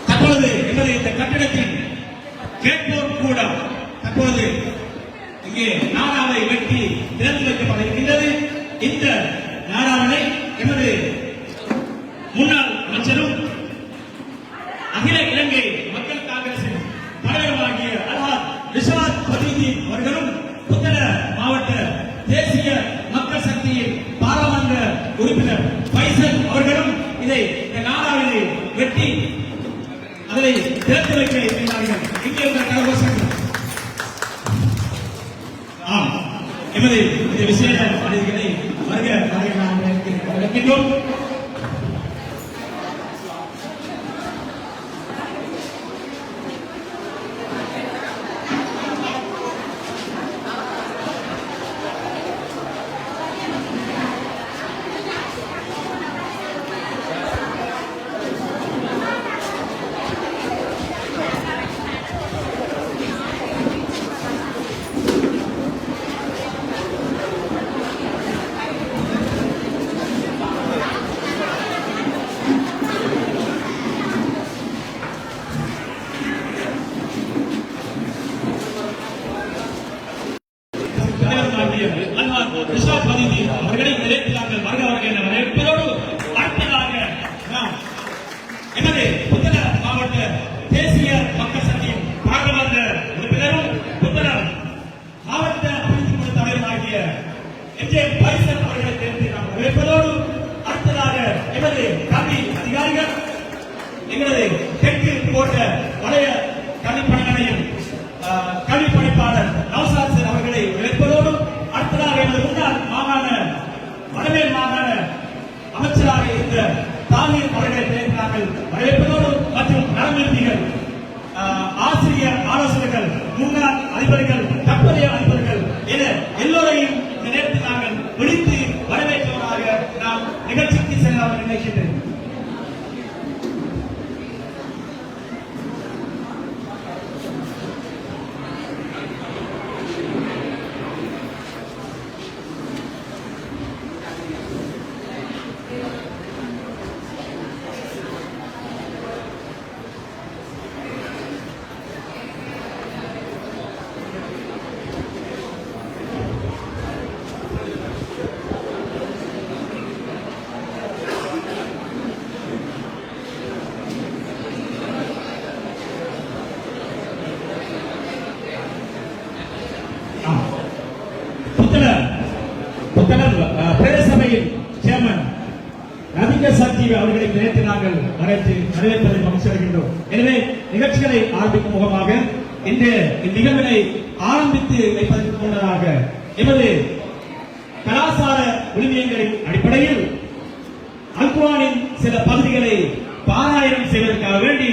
தற்பொழுது எமது இந்த கட்டிடத்தின் கேட்போர் கூட தற்பொழுது இங்கே நாடாவை வெட்டி திறந்து வைக்கப்பட இருக்கின்றது. இந்த நாடாவனை எமது முன்னாள் அமைச்சரும் அகில இலங்கை மக்கள் காங்கிரசின் தலைவராகிய அல்ஹாஜ் ரிஷாத் பதியுதீன் அவர்களும் புத்தள மாவட்ட தேசிய மக்கள் சக்தியின் பாராளுமன்ற உறுப்பினர் பைசல் அவர்களும் இதை இந்த நாடாவிலே வெட்டி அதனை திறந்து வைக்க இருக்கிறார்கள். இங்கே உள்ள கரகோஷங்கள் எமது இந்த விசேட அதிதிகளை வருக நாம் இருக்கின்றோம். அவர்களை நிலைத்திருக்கிறார்கள். வருகிறவர்கள் என வரவேற்பதோடு அடுத்ததாக எமது புத்தள மாவட்ட தேசிய மக்கள் சக்தியின் பாராளுமன்ற உறுப்பினரும் புத்தள மாவட்ட அபிவிருத்தி குழு தலைவராகிய எம்.ஜே. பைசல் அவர்களை தேர்ந்து நாம் வரவேற்பதோடு அடுத்ததாக எமது கல்வி அதிகாரிகள் எங்களது தெற்கு கோட்ட வளைய கல்விப்பணிகளையும் கல்வி பணிப்பாளர் நௌசாத் அவர்களை வரவேற்பதோடு அடுத்ததாக எமது முன்னாள் மாகாண வடமேல் மாகாண அமைச்சராக இருந்த தாமீர் அவர்களை பேசினார்கள் வரவேற்பதோடு மற்றும் நலமிருத்திகள் ஆசிரியர் ஆலோசகர்கள் முன்னாள் அதிபர்கள் தற்போதைய அதிபர்கள் என எல்லோரையும் இந்த நேரத்தில் நாங்கள் விழித்து வரவேற்றவராக நாம் நிகழ்ச்சிக்கு செல்லாமல் நினைக்கின்றேன். பிரதேசபையின் சேர்மன் ரவிக சஞ்சீவ் அவர்களை நேற்று நாங்கள் வரவேற்பதை மகிழ்ச்சியடைகின்றோம். எனவே நிகழ்ச்சிகளை ஆரம்பிக்கும் முகமாக இந்த நிகழ்வினை ஆரம்பித்து வைப்பதற்கு முன்னதாக எமது கலாச்சார விழுமியங்களின் அடிப்படையில் அல்குரானின் சில பகுதிகளை பாராயணம் செய்வதற்காக வேண்டி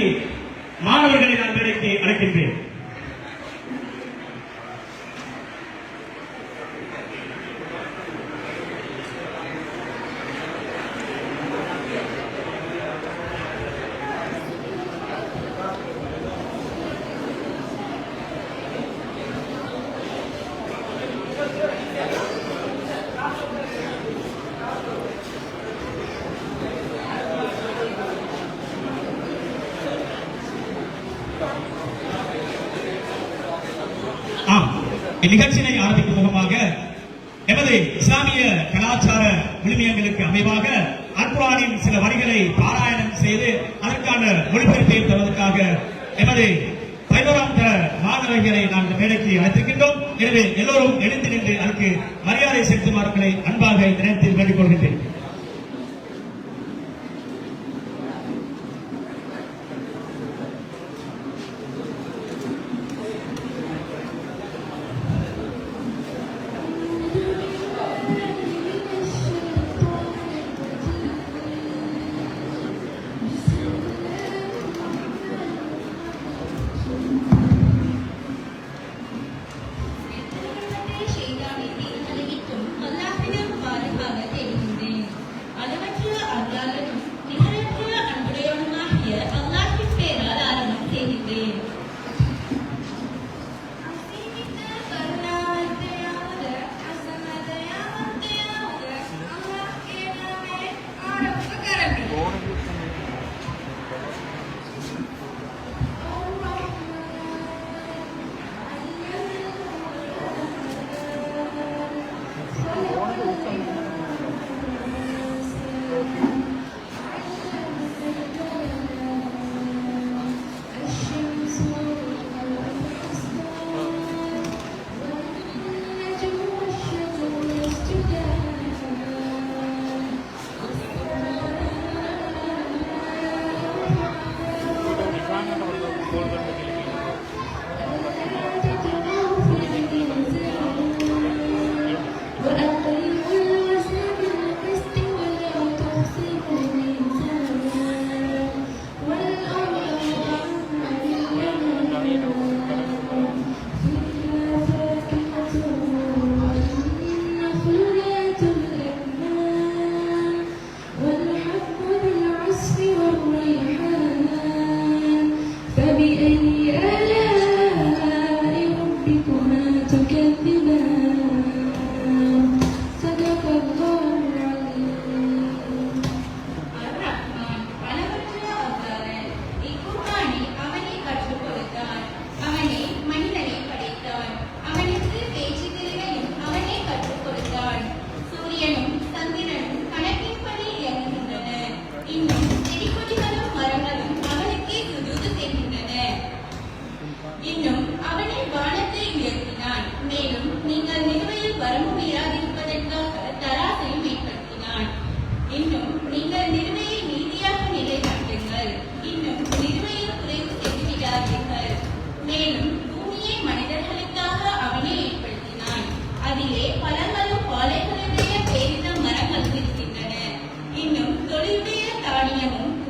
மாணவர்களை நான் வேலைக்கு அழைக்கின்றேன். இந்நிகழ்ச்சியை ஆரம்பிக்கும் முகமாக எமது இஸ்லாமிய கலாச்சார விழுமியங்களுக்கு அமைவாக அல்குரானின் சில வரிகளை பாராயணம் செய்து அதற்கான மொழிபெயர்ப்பை தருவதற்காக எமது 11ஆம் தர மாணவர்களை நாங்கள் மேடைக்கு அழைத்திருக்கின்றோம். எனவே எல்லோரும் எழுந்து நின்று அதற்கு மரியாதை செலுத்துமாறுகளை அன்பாக இந்த நேரத்தில் வேண்டிக் கொள்கின்றேன். செய்தாவின் அழகிற்றும் அல்லாஹ்விடம் பாரமாக தெரிகின்றேன்.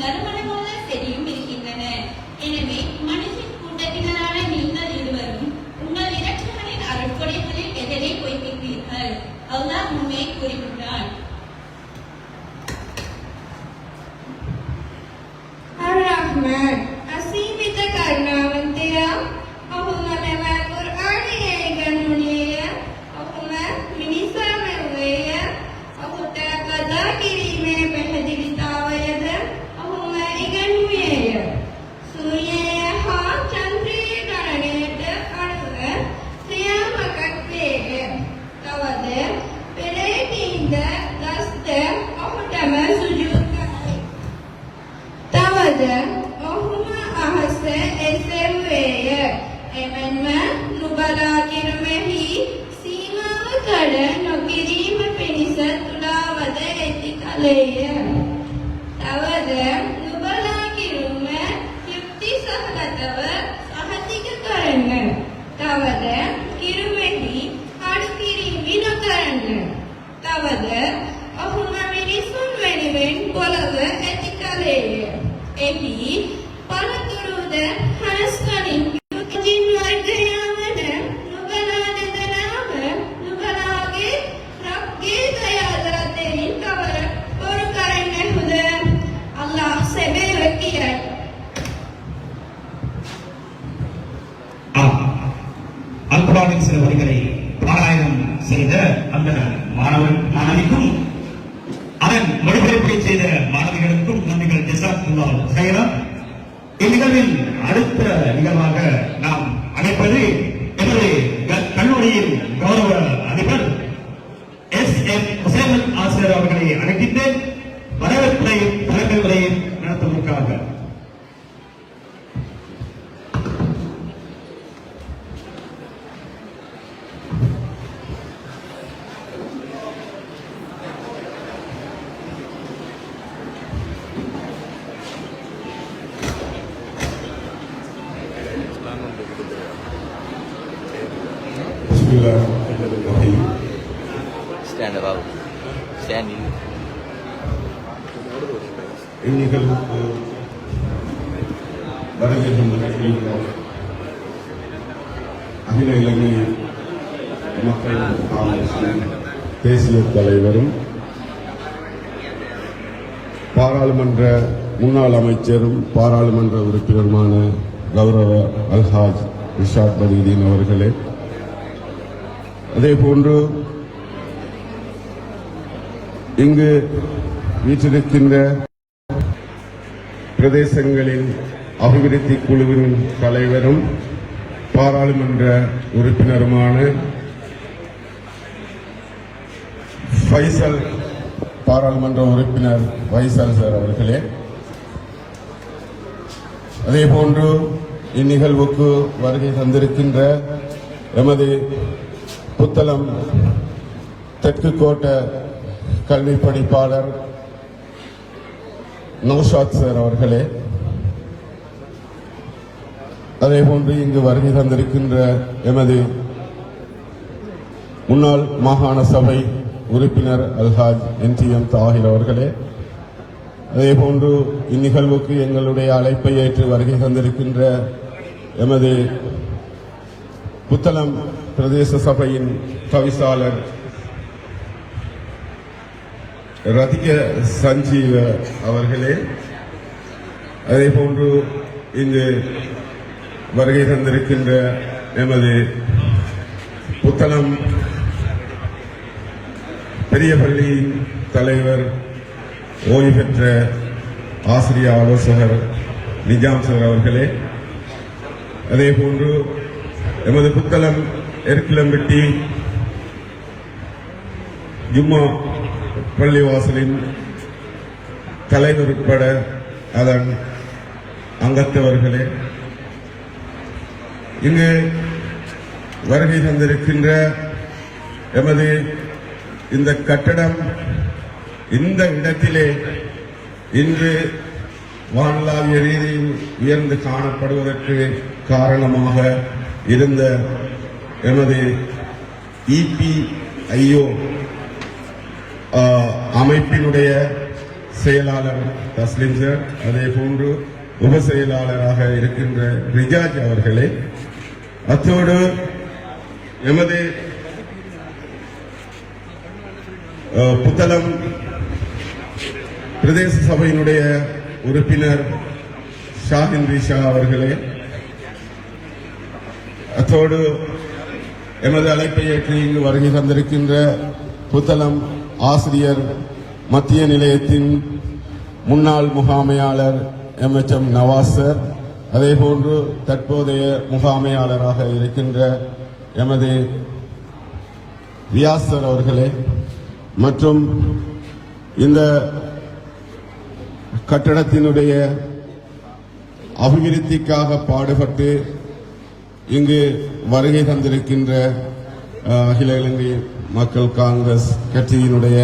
நறுமணமுள்ள செடியும் இருக்கின்றன. எனவே மனுஷன் கூட்டத்தினரான நீங்கள் இருவரும் உங்கள் இரட்சகரின் அருட்கொடைகளில் எதனை பொய்ப்பிக்கிறீர்கள்? அல்லாஹ் உண்மையை கூறுகின்றான். Ar-Rahman, අසීමිත කරුණාවන්තයා, ඔහුම මෙම කුර්ආනයේ ඉගැන්වුණේය. ඔහුම මිනිසා මැව්වේය. ඔහුට කතා කිරීමේ පැහැදිලිතාවයද ඔහුම ඉගැන්වුවේය. සූර්යය හා චන්ද්‍රයේ ගණනයට අනුව ක්‍රියාමකක් වේය. තවද පෙරේතීන්ද ගස්ද ඔහුටම සුජූද් කරයි. තවද ඔහුම අහස එසෙව්වේය. එමෙන්ම නුබලා කිරුමෙහි සීමාව කඩ නොකිරීම පිණිස තුලාවද ඇති කලේය. තවද නුබලා කිරුම යුක්ති සහගතව සහතික කරන්න. තවද කිරුමෙහි අඩු කිරීමි නොකරන්න. තවද ඔහුම මිනිසුන් වෙනුවෙන් පොළව ඇති කලේය. එහි පළතුරුද හනස්කනින් යුක්තින් වර්ගයාවන නුබලා දෙදෙනාම නුබලාගේ රබ්ගේ දයාදරතෙන් කවර බොරු කරන්නෙහුද? අල්ලාහ් සැබෑව කියයි. அல்குரானின் சில வரிகளை பாராயணம் செய்த அந்த மாணவிக்கும் அதன் மொழிபெயர்ப்பை செய்த மாணவிகளுக்கும் நன்றிகள். ஜஸாக்குல்லாஹ் கைரா. இந்நிகழ்வில் அடுத்த நிகழ்வாக நாம் அழைப்பது எமது கல்லூரியின் கௌரவ அதிபர் எஸ்.எம். ஹுசைன் ஆசிரியர் அவர்களை அழைக்கிட்டு வரவேற்புரையும் தலைமை உரையும் நடத்துவதற்காக. Stand above. Stand in. இந்நிகழ்வுக்கு வருகை தந்திருக்கின்ற அகில இலங்கை மக்கள் காங்கிரசின் தேசிய தலைவரும் பாராளுமன்ற முன்னாள் அமைச்சரும் பாராளுமன்ற உறுப்பினருமான கௌரவ அல்ஹாஜ் ரிஷாத் பதீதீன் அவர்களே, அதேபோன்று இங்கு வீற்றிருக்கின்ற பிரதேசங்களின் அபிவிருத்தி குழுவின் தலைவரும் பாராளுமன்ற உறுப்பினருமான ஃபைசல் பாராளுமன்ற உறுப்பினர் ஃபைசல் சார் அவர்களே, அதேபோன்று இந்நிகழ்வுக்கு வருகை தந்திருக்கின்ற எமது புத்தளம் தெற்கு கோட்ட கல்வி பணிப்பாளர் நௌஷாத் சார் அவர்களே, அதேபோன்று இங்கு வருகை தந்திருக்கின்ற எமது முன்னாள் மாகாண சபை உறுப்பினர் அல்ஹாஜ் என்.டி.எம். தாஹிர் அவர்களே, அதேபோன்று இந்நிகழ்வுக்கு எங்களுடைய அழைப்பை ஏற்று வருகை தந்திருக்கின்ற எமது புத்தளம் பிரதேச சபையின் தவிசாளர் ரதிக சஞ்சீவ அவர்களே, அதேபோன்று இங்கு வருகை தந்திருக்கின்ற எமது புத்தளம் பெரிய பள்ளியின் தலைவர் ஓய்வு பெற்ற ஆசிரிய ஆலோசகர் நிஜாம் சார் அவர்களே, அதேபோன்று எமது புத்தளம் எருக்கிலம்பட்டி ஜும்மா பள்ளிவாசலின் தலைவர் உட்பட அதன் அங்கத்தவர்களே, இங்கு வருகை தந்திருக்கின்ற எமது இந்த கட்டடம் இந்த இடத்திலே இன்று வானளாவிய ரீதியில் உயர்ந்து காணப்படுவதற்கு காரணமாக இருந்த எமது EPIO அமைப்பினுடைய செயலாளர் தஸ்லிம் சார், அதே போன்று உப செயலாளராக இருக்கின்ற ரிஜாஜ் அவர்களே, அத்தோடு எமது புத்தளம் பிரதேச சபையினுடைய உறுப்பினர் ஷாஹின் ரிஷா அவர்களே, அத்தோடு எமது அழைப்பை ஏற்று இங்கு வருகை தந்திருக்கின்ற புத்தளம் ஆசிரியர் மத்திய நிலையத்தின் முன்னாள் முகாமையாளர் MHM நவாஸ் சார், அதேபோன்று தற்போதைய முகாமையாளராக இருக்கின்ற எமது ரியாஸ் சார் அவர்களே, மற்றும் இந்த கட்டடத்தினுடைய அபிவிருத்திக்காக பாடுபட்டு இங்கு வருகை தந்திருக்கின்ற அகில இலங்கை மக்கள் காங்கிரஸ் கட்சியினுடைய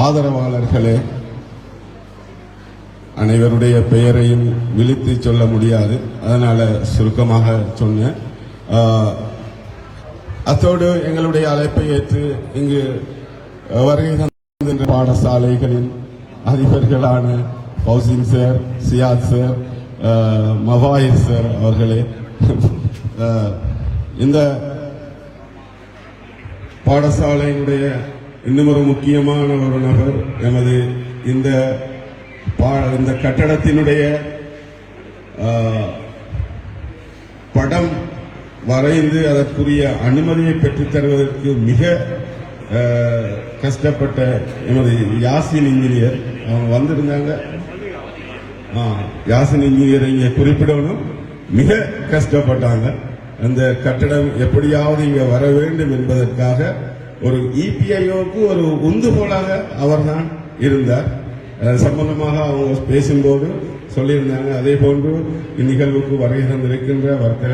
ஆதரவாளர்களே, அனைவருடைய பெயரையும் விழித்து சொல்ல முடியாது, அதனால சுருக்கமாக சொன்னேன். அத்தோடு எங்களுடைய அழைப்பை ஏற்று இங்கு வருகை தந்திருக்கின்ற பாடசாலைகளின் அதிபர்களான பௌசின் சார், சியாத் சார், மவாயிர் சார் அவர்களே, இந்த பாடசாலையினுடைய இன்னும் ஒரு முக்கியமான ஒரு நபர் எமது இந்த கட்டடத்தினுடைய படம் வரைந்து அதற்குரிய அனுமதியை பெற்றுத் தருவதற்கு மிக கஷ்டப்பட்ட எமது யாசின் இன்ஜினியர் அவங்க வந்திருந்தாங்க. யாசின் இன்ஜினியரை இங்கே குறிப்பிடணும், மிக கஷ்டப்பட்டாங்க. அந்த கட்டடம் எப்படியாவது இங்க வர வேண்டும் என்பதற்காக ஒரு EPIOக்கு ஒரு உந்துகோலாக அவர்தான் இருந்தார். சம்பந்தமாக அவங்க பேசும்போது சொல்லியிருந்தாங்க. அதே போன்று இந்நிகழ்வுக்கு வருகை தந்திருக்கின்ற வர்த்தக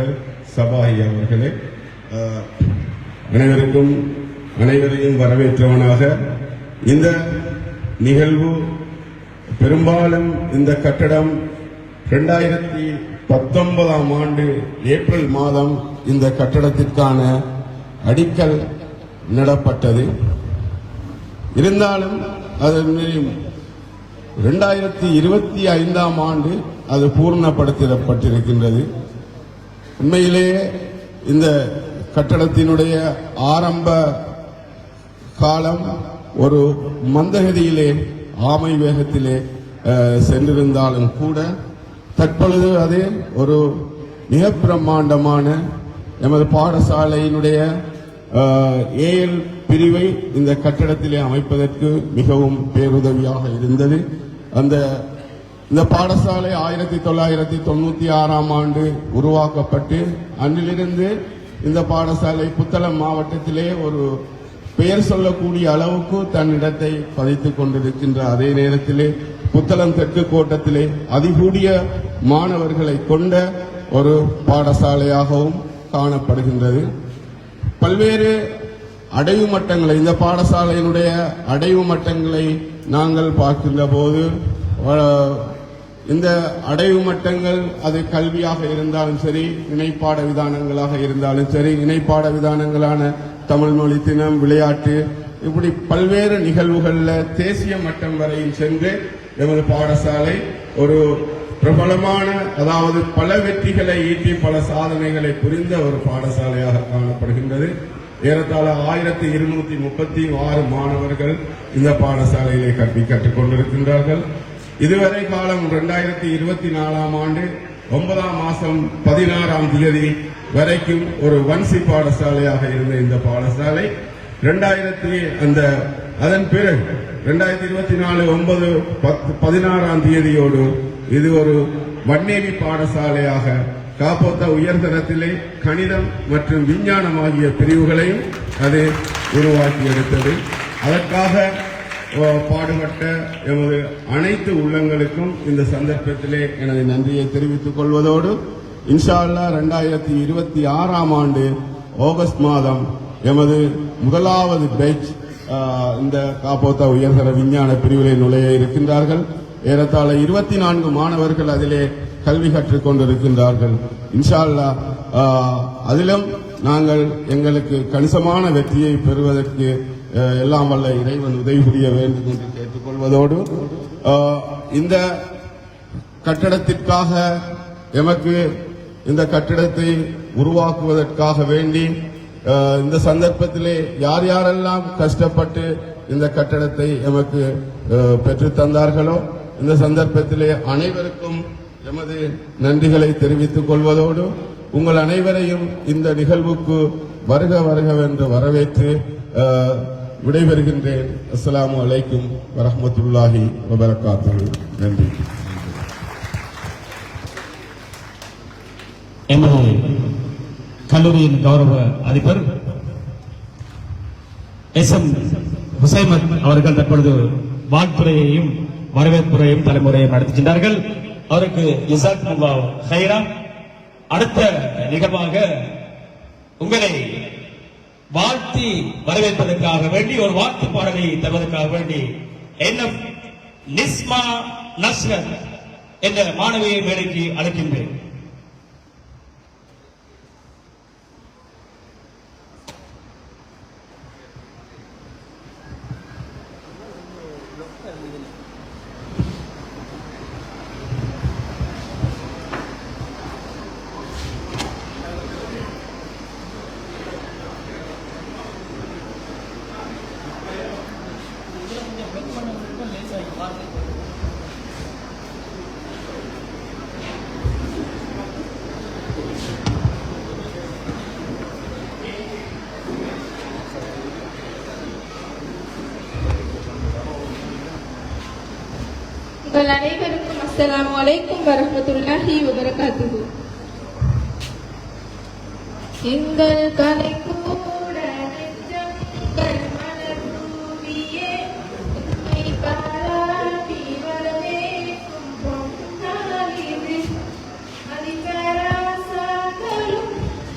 சபாயி அவர்களே, அனைவரையும் வரவேற்றவனாக இந்த நிகழ்வு பெரும்பாலும் இந்த கட்டடம் 2019ஆம் ஆண்டு ஏப்ரல் மாதம் இந்த கட்டடத்திற்கான அடிக்கல் நடப்பட்டது. இருந்தாலும் அது 2025ஆம் ஆண்டு அது பூர்ணப்படுத்தப்பட்டிருக்கின்றது. உண்மையிலேயே இந்த கட்டடத்தினுடைய ஆரம்ப காலம் ஒரு மந்தகதியிலே ஆமை வேகத்திலே சென்றிருந்தாலும் கூட தற்பொழுது அது ஒரு மிக பிரம்மாண்டமான எமது பாடசாலையினுடைய AL பிரிவை இந்த கட்டடத்திலே அமைப்பதற்கு மிகவும் பேருதவியாக இருந்தது. இந்த பாடசாலை 1996ஆம் ஆண்டு உருவாக்கப்பட்டு அன்றிலிருந்து இந்த பாடசாலை புத்தளம் மாவட்டத்திலே ஒரு பெயர் சொல்லக்கூடிய அளவுக்கு தன்னிடத்தை பதித்துக் கொண்டிருக்கின்ற அதே நேரத்திலே புத்தளம் தெற்கு கோட்டத்திலே அதிகூடிய மாணவர்களை கொண்ட ஒரு பாடசாலையாகவும் காணப்படுகின்றது. பல்வேறு அடைவு மட்டங்களை, இந்த பாடசாலையினுடைய அடைவு மட்டங்களை நாங்கள் பார்க்கின்ற போது இந்த அடைவு மட்டங்கள் அது கல்வியாக இருந்தாலும் சரி, இணைப்பாட விதானங்களாக இருந்தாலும் சரி, இணைப்பாட விதானங்களான தமிழ் மொழி தினம், விளையாட்டு, இப்படி பல்வேறு நிகழ்வுகளில் தேசிய மட்டம் வரையில் சென்று எமது பாடசாலை ஒரு பிரபலமான, அதாவது பல வெற்றிகளை ஈட்டி பல சாதனைகளை புரிந்த ஒரு பாடசாலையாக காணப்படுகின்றது. ஏறத்தாழ 1236 மாணவர்கள் இந்த பாடசாலையிலே கல்வி கற்றுக் கொண்டிருக்கின்றார்கள். இதுவரை காலம் 2024ஆம் ஆண்டு 9ஆம் மாதம் 16ஆம் தேதி வரைக்கும் ஒரு வன்சி பாடசாலையாக இருந்த இந்த பாடசாலை அதன் பிறகு 2024 9/16ஆம் தேதியோடு இது ஒரு வன்னேவி பாடசாலையாக காப்போத்த உயர்தரத்திலே கணிதம் மற்றும் விஞ்ஞானம் ஆகிய பிரிவுகளையும் அது உருவாக்கி எடுத்தது. அதற்காக பாடுபட்ட எமது அனைத்து உள்ளங்களுக்கும் இந்த சந்தர்ப்பத்திலே எனது நன்றியை தெரிவித்துக் கொள்வதோடு, இன்ஷா அல்லாஹ் 2026ஆம் ஆண்டு ஆகஸ்ட் மாதம் எமது முதலாவது பேட்ச் இந்த காப்போத்தா உயர்தர விஞ்ஞான பிரிவிலே நுழைய இருக்கின்றார்கள். ஏறத்தாழ 24 மாணவர்கள் அதிலே கல்வி கற்றுக் கொண்டிருக்கின்றார்கள். இன்ஷா அல்லாஹ் அதிலும் நாங்கள் எங்களுக்கு கணிசமான வெற்றியை பெறுவதற்கு எல்லாம் வல்ல இறைவன் உதவி புரிய வேண்டும் என்று கேட்டுக் தெரிவித்துக் கொள்வதோடு இந்த கட்டடத்திற்காக எமக்கு இந்த கட்டிடத்தை உருவாக்குவதற்காக வேண்டி இந்த சந்தர்ப்பத்திலே யார் யாரெல்லாம் கஷ்டப்பட்டு இந்த கட்டடத்தை எமக்கு பெற்றுத் தந்தார்களோ இந்த சந்தர்ப்பத்திலே அனைவருக்கும் எமது நன்றிகளை தெரிவித்துக் கொள்வதோடு உங்கள் அனைவரையும் இந்த நிகழ்வுக்கு வருக வருகவென்று வரவேற்று விடைபெறுகின்றேன். அஸ்ஸலாமு அலைக்கும் வரஹ்மத்துல்லாஹி வபரகாத்துஹு. நன்றி. எமது கல்லூரியின் கௌரவ அதிபர் எஸ்.எம். ஹுசைமத் அவர்கள் தற்பொழுது வாழ்த்துறையையும் வரவேற்புரையும் தலைமுறையும் நடத்துகின்றார்கள். அவருக்கு ஜஸாக்குமுல்லாஹ் ஹைரா. அடுத்த நிகழ்வாக உங்களை வாழ்த்தி வரவேற்பதற்காக வேண்டி ஒரு வாழ்த்து பாடலை தருவதற்காக வேண்டி என்.எஃப். நிஸ்மா நஸ்ரத் என்ற மாணவியை மேடைக்கு அழைக்கின்றேன். உங்கள் அனைவருக்கும் அஸ்ஸலாமு அலைக்கும் வரஹ்மத்துல்லாஹி வபரகாத்துஹு. எங்கள் கலை கூட நெஞ்சங்கள் மலர் தூவியே உம்மை பாராட்டி வரவேற்கும் பொன்னாளிது. அதிபராசாக்களும்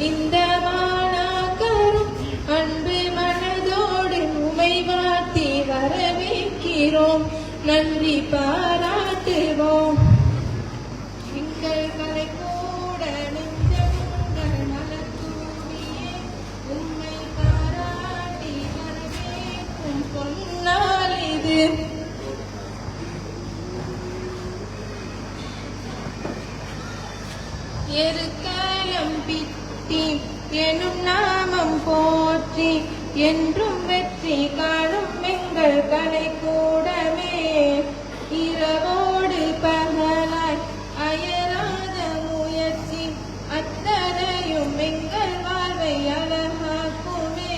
இந்த மாணாக்கரும் அன்பு மனதோடு உம்மை வாழ்த்தி வரவேற்கிறோம், நன்றி பாராட்டுவோம். எங்கள் கலை கூட நெஞ்சங்கள் மலர் தூவியே உம்மை பாராட்டி வரவேற்கும் பொன்னாள் இது. எருக்காலம் பித்தி எனும் நாமம் போற்றி என்றும் வெற்றி காணும் எங்கள் கலை கூடமே. இரவோடு பகலாய் அயராத முயற்சி அத்தனையும் எங்கள் வாழ்வை அழகாக்குமே.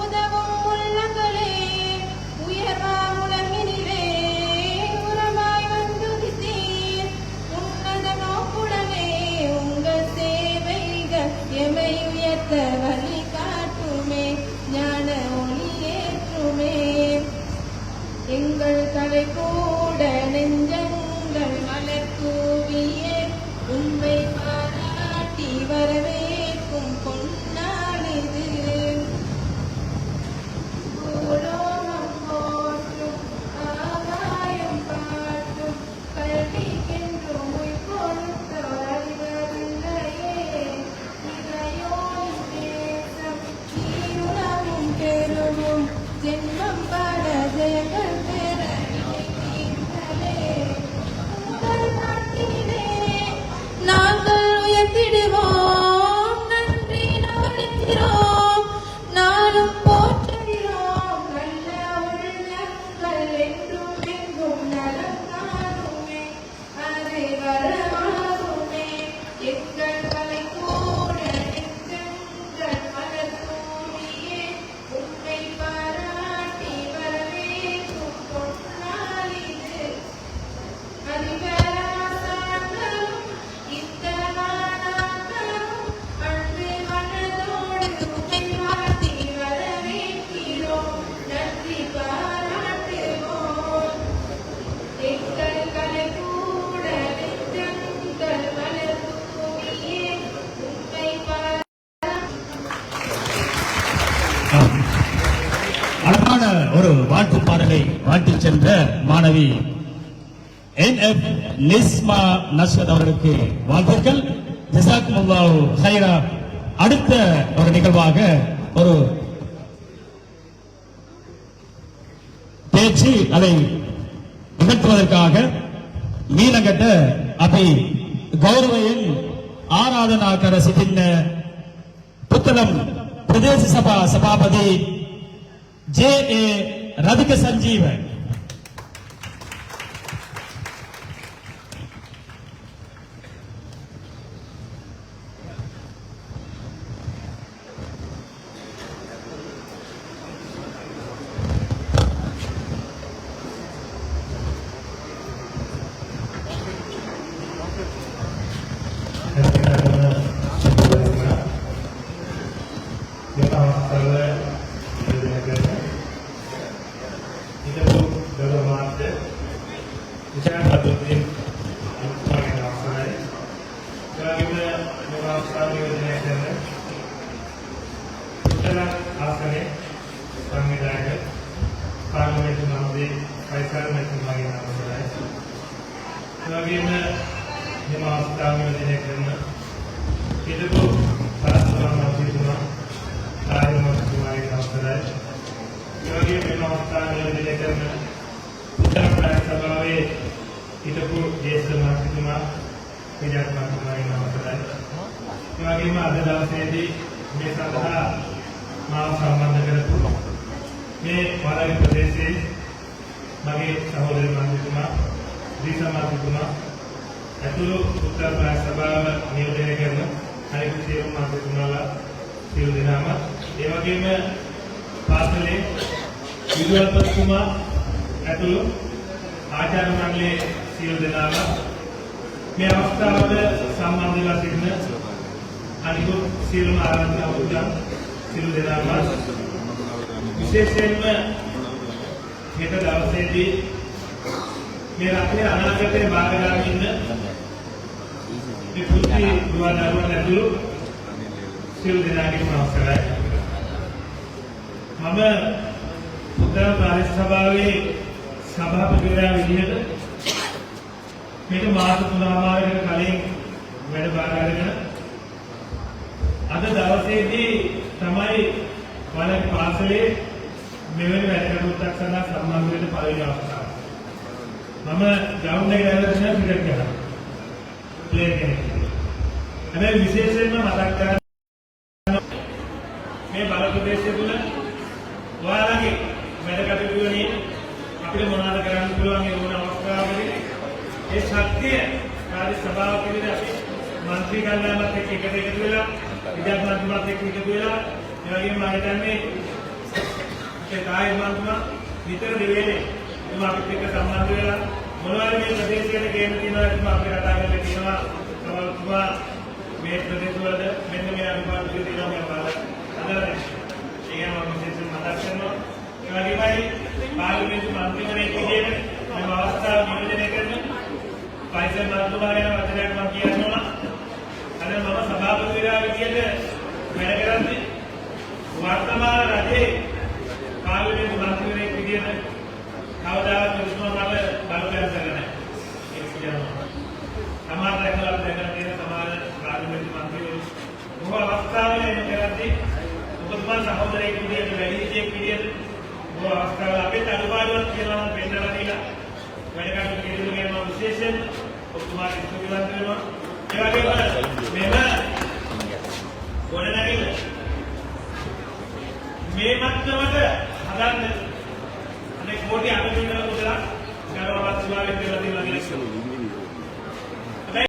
உதவும் உள்ளங்களே உயர்வா உலகினிலே உரமாய் வந்துதித்தீர் உன்னத நோக்குடனே. உங்கள் சேவைகள் எமை உயர்த்த வழி காட்டுமே, ஞான ஒளியேற்றுமே. எங்கள் தலை கூட நெஞ்சங்கள் மலர் தூவியே உண்மை பாராட்டி வரவேற்கும் பொன்னாள் இது. பூலோகம் போற்றும் ஆகாயம் பாட்டும் கல்விக்கென்றும் உய்பொருத்தோர் அறிவதில்லையே. இறையோனின் தேசம் ஈருணவும் பெருவும் ஜென்மம் பல ஜெயங்கள் பெற நினைக்கின்றனே. உங்கள் நாட்டிலே நாங்கள் உயர்த்திடுவோம், நன்றி நாடுகிறோம், நாளும் போற்றுகிறோம். நல்ல உள்ளங்கள் என்றும் எங்கும் நலம் காணுமே, அது வரமாகுமே. எங்கள் கலை கூட நெஞ்சங்கள் மலர் தூவியே உம்மை பாராட்டி வரவேற்கும் பொன்னாள் இது. அதிபராசாக்களும் இந்த மாணாக்கரும் அன்பு மனதோடு உம்மை வாழ்த்தி வரவேற்கிறோம், நன்றி பாராட்டுவோம். எங்கள் கலை கூட நெஞ்சங்கள் மலர் தூவியே உம்மை அழகான ஒரு வாழ்த்து பாடலை வாழ்த்திச் சென்ற மாணவி என்.எஃப். நிஸ்மா நஸ்ரத் அவர்களுக்கு வாழ்த்துக்கள். ஜஸாக்குமுல்லாஹ் ஹைரா. அடுத்த ஒரு நிகழ்வாக ஒரு முயற்சி அதை நிகழ்த்துவதற்காக ඊළඟට අපි ගෞරවයෙන් ආරාධනා කර සිටින්න පුත්තලම් ප්‍රදේශ සභා සභාපති ජේ.ඒ. රදික සංජීව ආචාර්ය මණ්ඩලයේ සියලු දෙනාම මේ අවස්ථාවට සම්බන්ධ වෙලා සිටින අනිකුත් සියලුම ආරාධිත අවුරුද්දන් සියලු දෙනාම විශේෂයෙන්ම හෙට දවසේදී මේ රටේ අනාගතේ බාරගන්න ඉන්න මේ පුංචි දුවදරුවන් ඇතුළු සියලු දෙනාගේම අවසරයි. මම උත්තර ප්‍රදේශ සභාවේ සභාපතිවරයා විදිහට මේක මාස 3මාරකට කලින් වැඩ බාර අරගෙන අද දවසේදී තමයි වලක් පාසලේ මෙවැනි වැඩ කටයුත්තක් සඳහා සම්බන්ධ වෙන්න පළවෙනි අවස්ථාව. මම ග්‍රවුන්ඩ් එකට ඇවිල්ලා තියෙනවා ක්‍රිකට් කරා. ප්ලේ කෙනෙක්. හැබැයි විශේෂයෙන්ම මතක් කරගන්න මේ බල ප්‍රදේශය තුල ඔයාලගේ වැඩ කටයුතු වලින් අපිට මොනවද කරන්න පුළුවන් ඒ වුණ අවස්ථාවකදී ඒ ශක්තිය රාජ්‍ය සභාව පිළිබඳ අපි මන්ත්‍රී කණ්ඩායමත් එක්ක එකතු වෙලා විද්‍යාත්මක මන්ත්‍රීතුමාත් එක්ක එකතු වෙලා ඒ වගේම මම හිතන්නේ ඒ කාර්ය මන්ත්‍රීතුමා විතර දෙවේලේ මම අපිත් එක්ක සම්බන්ධ වෙලා මොනවද මේ ප්‍රදේශයට ගේන්න තියෙනවා කියලා අපි කතා කරලා කියනවා සමහරතුමා මේ ප්‍රදේශවලද මෙන්න මේ අනුපාත තියෙනවා මේ පාඩම් අදාළයි ඒක මම විශේෂයෙන් මතක් කරනවා ඒ වගේමයි පාර්ලිමේන්තු මන්ත්‍රීවරයෙක් විදිහට මේ අවස්ථාව නියෝජනය කරන පයිසල් මන්ත්‍රීතුමා ගැන වචනයක් මම කියන්න ඕන. අද මම සභාපතිවරයා විදිහට වැඩ කරන්නේ වර්තමාන රජේ පාර්ලිමේන්තු මන්ත්‍රීවරයෙක් විදිහට කවදාවත් කිසිම මම බලපෑම් කරන්නේ නැහැ. ඒක කියනවා. සමාජ රැකලා දැනගෙන තියෙන සමාජ පාර්ලිමේන්තු මන්ත්‍රීවරු මොන අවස්ථාවල එන කරද්දී ඔබතුමා සහෝදරයෙක් විදිහට වැඩිහිටියෙක් විදිහට මොන අවස්ථාවල අපේ අනුපාඩුවක් කියලා නම් වෙන්නලා දීලා වැඩ කටයුතු කෙරෙන්න ගැන මම විශේෂයෙන් ඔබතුමාට ස්තුතිවන්ත වෙනවා. ඒ වගේම මෙම ගොඩනැගිල්ල මේ මට්ටමට හදන්න අනේ කෝටි 8 මිලියන මුදලක් ගරුවත් සුවාවෙන් දෙලා තියෙනවා කියලා